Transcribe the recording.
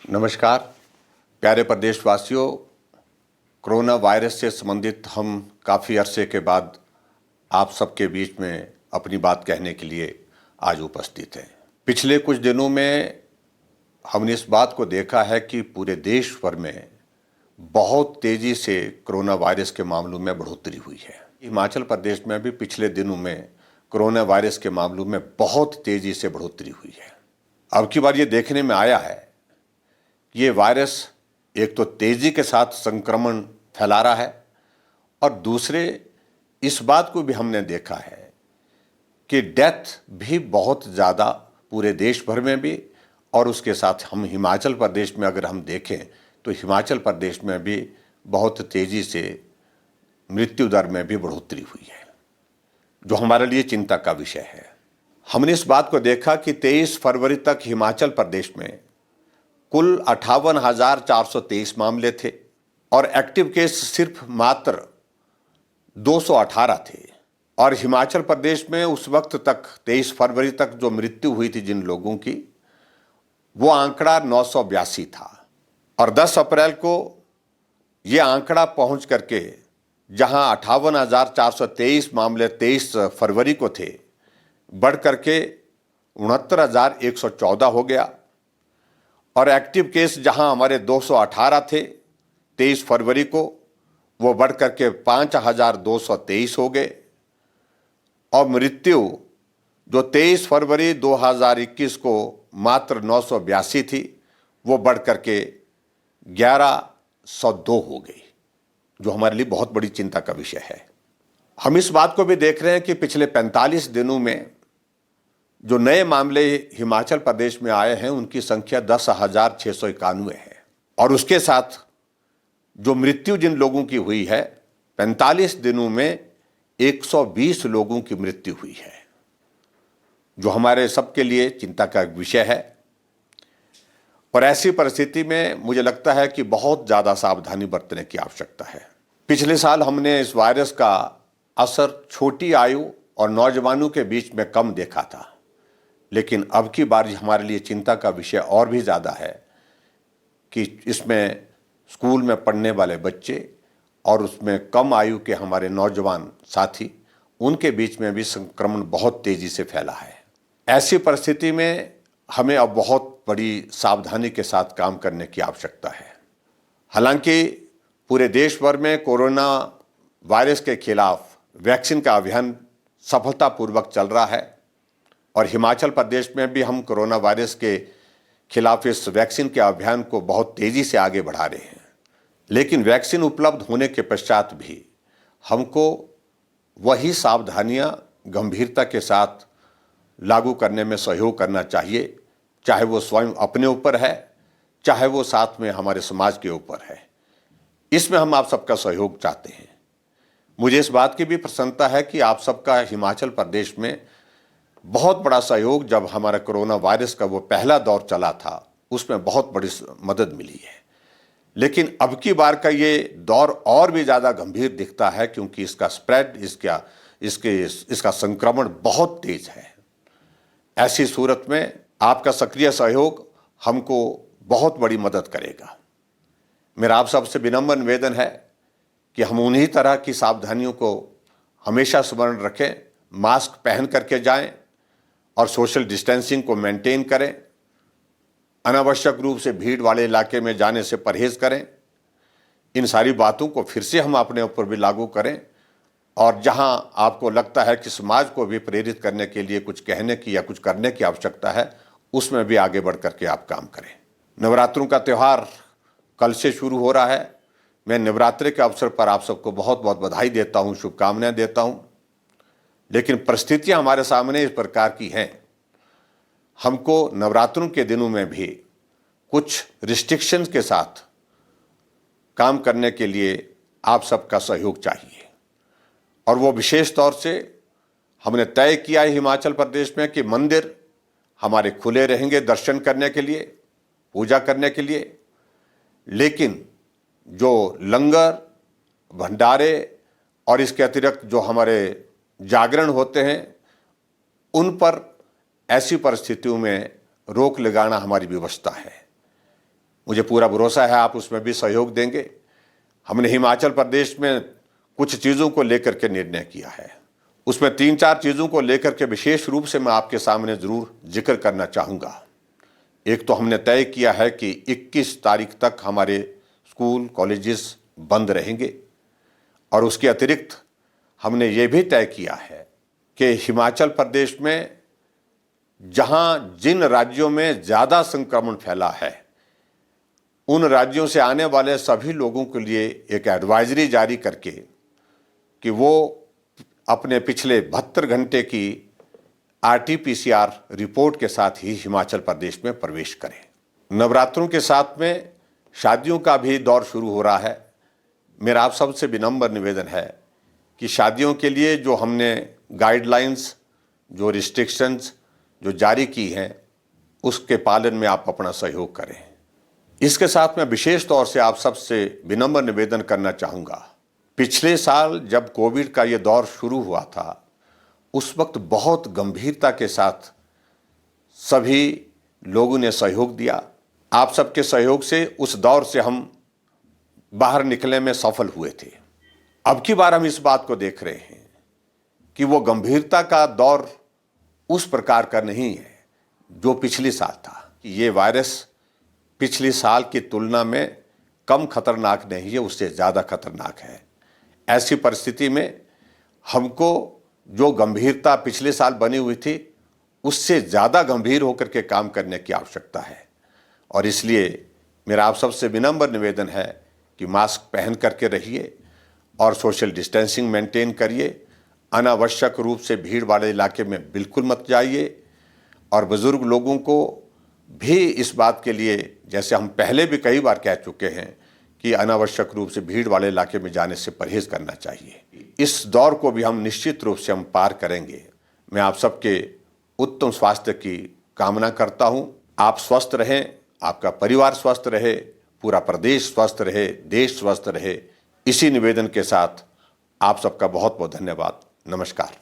नमस्कार प्यारे प्रदेशवासियों। कोरोना वायरस से संबंधित हम काफ़ी अरसे के बाद आप सबके बीच में अपनी बात कहने के लिए आज उपस्थित हैं। पिछले कुछ दिनों में हमने इस बात को देखा है कि पूरे देश भर में बहुत तेज़ी से कोरोना वायरस के मामलों में बढ़ोतरी हुई है। हिमाचल प्रदेश में भी पिछले दिनों में कोरोना वायरस के मामलों में बहुत तेज़ी से बढ़ोतरी हुई है। अब की बार ये देखने में आया है ये वायरस एक तो तेजी के साथ संक्रमण फैला रहा है और दूसरे इस बात को भी हमने देखा है कि डेथ भी बहुत ज़्यादा पूरे देश भर में भी और उसके साथ हम हिमाचल प्रदेश में अगर हम देखें तो हिमाचल प्रदेश में भी बहुत तेज़ी से मृत्यु दर में भी बढ़ोतरी हुई है, जो हमारे लिए चिंता का विषय है। हमने इस बात को देखा कि 23 फरवरी तक हिमाचल प्रदेश में कुल 58,423 मामले थे और एक्टिव केस सिर्फ मात्र 218 थे। और हिमाचल प्रदेश में उस वक्त तक 23 फरवरी तक जो मृत्यु हुई थी जिन लोगों की, वो आंकड़ा 982 था और 10 अप्रैल को ये आंकड़ा पहुंच करके जहां 58,423 मामले 23 फरवरी को थे, बढ़ करके 69,114 हो गया और एक्टिव केस जहां हमारे 218 थे 23 फरवरी को, वो बढ़ करके 5,223 हो गए और मृत्यु जो 23 फरवरी 2021 को मात्र 982 थी, वो बढ़ करके 1,102 हो गई, जो हमारे लिए बहुत बड़ी चिंता का विषय है। हम इस बात को भी देख रहे हैं कि पिछले 45 दिनों में जो नए मामले हिमाचल प्रदेश में आए हैं उनकी संख्या 10,691 है और उसके साथ जो मृत्यु जिन लोगों की हुई है 45 दिनों में 120 लोगों की मृत्यु हुई है, जो हमारे सबके लिए चिंता का विषय है। और ऐसी परिस्थिति में मुझे लगता है कि बहुत ज़्यादा सावधानी बरतने की आवश्यकता है। पिछले साल हमने इस वायरस का असर छोटी आयु और नौजवानों के बीच में कम देखा था, लेकिन अब की बार हमारे लिए चिंता का विषय और भी ज़्यादा है कि इसमें स्कूल में पढ़ने वाले बच्चे और उसमें कम आयु के हमारे नौजवान साथी, उनके बीच में भी संक्रमण बहुत तेज़ी से फैला है। ऐसी परिस्थिति में हमें अब बहुत बड़ी सावधानी के साथ काम करने की आवश्यकता है। हालांकि पूरे देश भर में कोरोना वायरस के खिलाफ वैक्सीन का अभियान सफलतापूर्वक चल रहा है और हिमाचल प्रदेश में भी हम कोरोना वायरस के खिलाफ इस वैक्सीन के अभियान को बहुत तेज़ी से आगे बढ़ा रहे हैं। लेकिन वैक्सीन उपलब्ध होने के पश्चात भी हमको वही सावधानियां गंभीरता के साथ लागू करने में सहयोग करना चाहिए, चाहे वो स्वयं अपने ऊपर है, चाहे वो साथ में हमारे समाज के ऊपर है। इसमें हम आप सबका सहयोग चाहते हैं। मुझे इस बात की भी प्रसन्नता है कि आप सबका हिमाचल प्रदेश में बहुत बड़ा सहयोग, जब हमारा कोरोना वायरस का वो पहला दौर चला था उसमें बहुत बड़ी मदद मिली है। लेकिन अब की बार का ये दौर और भी ज़्यादा गंभीर दिखता है क्योंकि इसका स्प्रेड, इसका संक्रमण बहुत तेज है। ऐसी सूरत में आपका सक्रिय सहयोग हमको बहुत बड़ी मदद करेगा। मेरा आप सबसे विनम्र निवेदन है कि हम उन्हीं तरह की सावधानियों को हमेशा स्मरण रखें, मास्क पहन करके जाएं और सोशल डिस्टेंसिंग को मेंटेन करें, अनावश्यक रूप से भीड़ वाले इलाके में जाने से परहेज करें। इन सारी बातों को फिर से हम अपने ऊपर भी लागू करें और जहां आपको लगता है कि समाज को भी प्रेरित करने के लिए कुछ कहने की या कुछ करने की आवश्यकता है, उसमें भी आगे बढ़ करके आप काम करें। नवरात्रों का त्यौहार कल से शुरू हो रहा है। मैं नवरात्रि के अवसर पर आप सबको बहुत बहुत बधाई देता हूं, शुभकामनाएं देता हूं। लेकिन परिस्थितियां हमारे सामने इस प्रकार की हैं, हमको नवरात्रों के दिनों में भी कुछ रिस्ट्रिक्शंस के साथ काम करने के लिए आप सबका सहयोग चाहिए। और वो विशेष तौर से हमने तय किया है हिमाचल प्रदेश में कि मंदिर हमारे खुले रहेंगे दर्शन करने के लिए, पूजा करने के लिए, लेकिन जो लंगर, भंडारे और इसके अतिरिक्त जो हमारे जागरण होते हैं, उन पर ऐसी परिस्थितियों में रोक लगाना हमारी व्यवस्था है। मुझे पूरा भरोसा है आप उसमें भी सहयोग देंगे। हमने हिमाचल प्रदेश में कुछ चीज़ों को लेकर के निर्णय किया है, उसमें 3-4 चीज़ों को लेकर के विशेष रूप से मैं आपके सामने ज़रूर जिक्र करना चाहूँगा। एक तो हमने तय किया है कि 21 तारीख तक हमारे स्कूल कॉलेजेस बंद रहेंगे, और उसके अतिरिक्त हमने ये भी तय किया है कि हिमाचल प्रदेश में जहाँ जिन राज्यों में ज़्यादा संक्रमण फैला है उन राज्यों से आने वाले सभी लोगों के लिए एक एडवाइजरी जारी करके कि वो अपने पिछले 72 घंटे की RT-PCR रिपोर्ट के साथ ही हिमाचल प्रदेश में प्रवेश करें। नवरात्रों के साथ में शादियों का भी दौर शुरू हो रहा है। मेरा आप सबसे विनम्र निवेदन है कि शादियों के लिए जो हमने गाइडलाइंस, जो रिस्ट्रिक्शंस जो जारी की हैं, उसके पालन में आप अपना सहयोग करें। इसके साथ मैं विशेष तौर से आप सबसे विनम्र निवेदन करना चाहूँगा, पिछले साल जब कोविड का ये दौर शुरू हुआ था उस वक्त बहुत गंभीरता के साथ सभी लोगों ने सहयोग दिया। आप सबके सहयोग से उस दौर से हम बाहर निकलने में सफल हुए थे। अब की बार हम इस बात को देख रहे हैं कि वो गंभीरता का दौर उस प्रकार का नहीं है जो पिछले साल था। ये वायरस पिछले साल की तुलना में कम खतरनाक नहीं है, उससे ज़्यादा खतरनाक है। ऐसी परिस्थिति में हमको जो गंभीरता पिछले साल बनी हुई थी उससे ज़्यादा गंभीर होकर के काम करने की आवश्यकता है, और इसलिए मेरा आप सबसे विनम्र निवेदन है कि मास्क पहन करके रहिए और सोशल डिस्टेंसिंग मेंटेन करिए। अनावश्यक रूप से भीड़ वाले इलाके में बिल्कुल मत जाइए, और बुज़ुर्ग लोगों को भी इस बात के लिए, जैसे हम पहले भी कई बार कह चुके हैं, कि अनावश्यक रूप से भीड़ वाले इलाके में जाने से परहेज़ करना चाहिए। इस दौर को भी हम निश्चित रूप से हम पार करेंगे। मैं आप सबके उत्तम स्वास्थ्य की कामना करता हूँ। आप स्वस्थ रहें, आपका परिवार स्वस्थ रहे, पूरा प्रदेश स्वस्थ रहे, देश स्वस्थ रहे। इसी निवेदन के साथ आप सबका बहुत बहुत धन्यवाद। नमस्कार।